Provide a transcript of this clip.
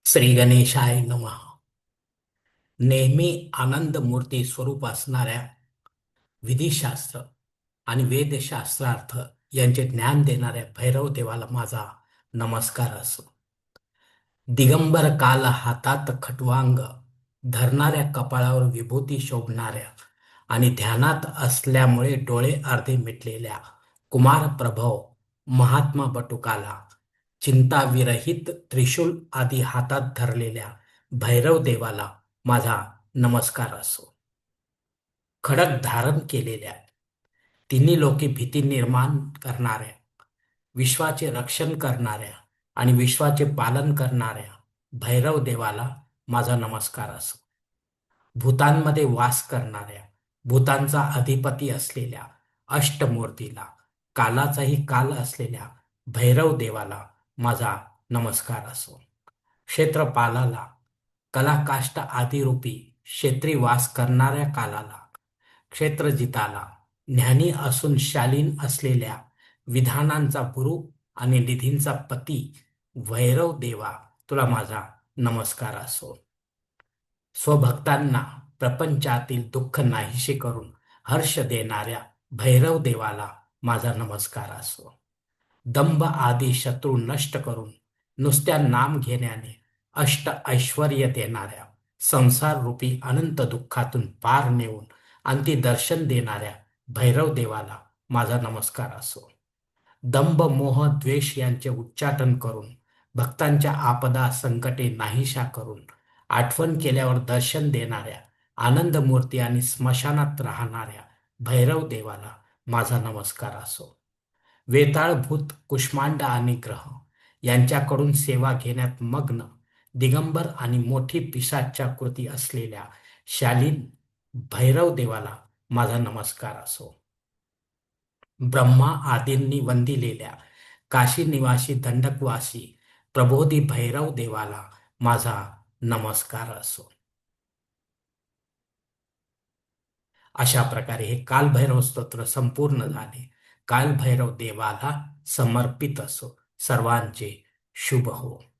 श्री गणेशाय नमः. नेहमी आनंद मूर्ती स्वरूप असणाऱ्या विधिशास्त्र आणि वेदशास्त्रार्थ यांचे ज्ञान देणाऱ्या भैरव देवाला माझा नमस्कार असो. दिगंबर काल हातात खटवांग धरणाऱ्या, कपाळावर विभूती शोभणाऱ्या आणि ध्यानात असल्यामुळे डोळे अर्धे मिटलेल्या कुमार प्रभव महात्मा बटुकाला, चिंताविरहित त्रिशूल आदी हातात धरलेल्या भैरव देवाला माझा नमस्कार असो. खडक धारण केलेल्या, तिन्ही लोकी भीती निर्माण करणाऱ्या, विश्वाचे रक्षण करणाऱ्या आणि विश्वाचे पालन करणाऱ्या भैरव देवाला माझा नमस्कार असो. भूतांमध्ये वास करणाऱ्या, भूतांचा अधिपती असलेल्या अष्टमूर्तीला, कालाचाही काल असलेल्या भैरव देवाला माझा नमस्कार असो. क्षेत्रपालाला, कलाकाष्ठ आदिरूपी क्षेत्री वास करणाऱ्या कालाला, क्षेत्रजिताला, ज्ञानी असून शालीन असलेल्या विधानांचा गुरु आणि निधींचा पती भैरव देवा, तुला माझा नमस्कार असो. स्वभक्तांना प्रपंचातील दुःख नाहीसे करून हर्ष देणाऱ्या भैरव देवाला माझा नमस्कार असो. दंभ आदी शत्रू नष्ट करून नुसत्या नाम घेण्याने अष्ट ऐश्वर्य देणाऱ्या, संसार रूपी अनंत दुःखातून पार नेऊन अंती दर्शन देणाऱ्या भैरव देवाला माझा नमस्कार असो. दंभ मोह द्वेष यांचे उच्चाटन करून भक्तांच्या आपदा संकटे नाहीशा करून आठवण केल्यावर दर्शन देणाऱ्या आनंद मूर्ती आणि स्मशानात राहणाऱ्या भैरव देवाला माझा नमस्कार असो. वेताळभूत कुष्मांड आणि ग्रह यांच्याकडून सेवा घेण्यात मग्न दिगंबर आणि मोठी पिशाच्या कृती असलेल्या शालीन भैरव देवाला माझा नमस्कार असो. ब्रह्मा आदींनी वंदिलेल्या काशी निवासी दंडकवासी प्रबोधी भैरव देवाला माझा नमस्कार असो. अशा प्रकारे हे कालभैरव स्तोत्र संपूर्ण झाले. कालभैरव देवाला समर्पित असो. सर्वांचे शुभ हो.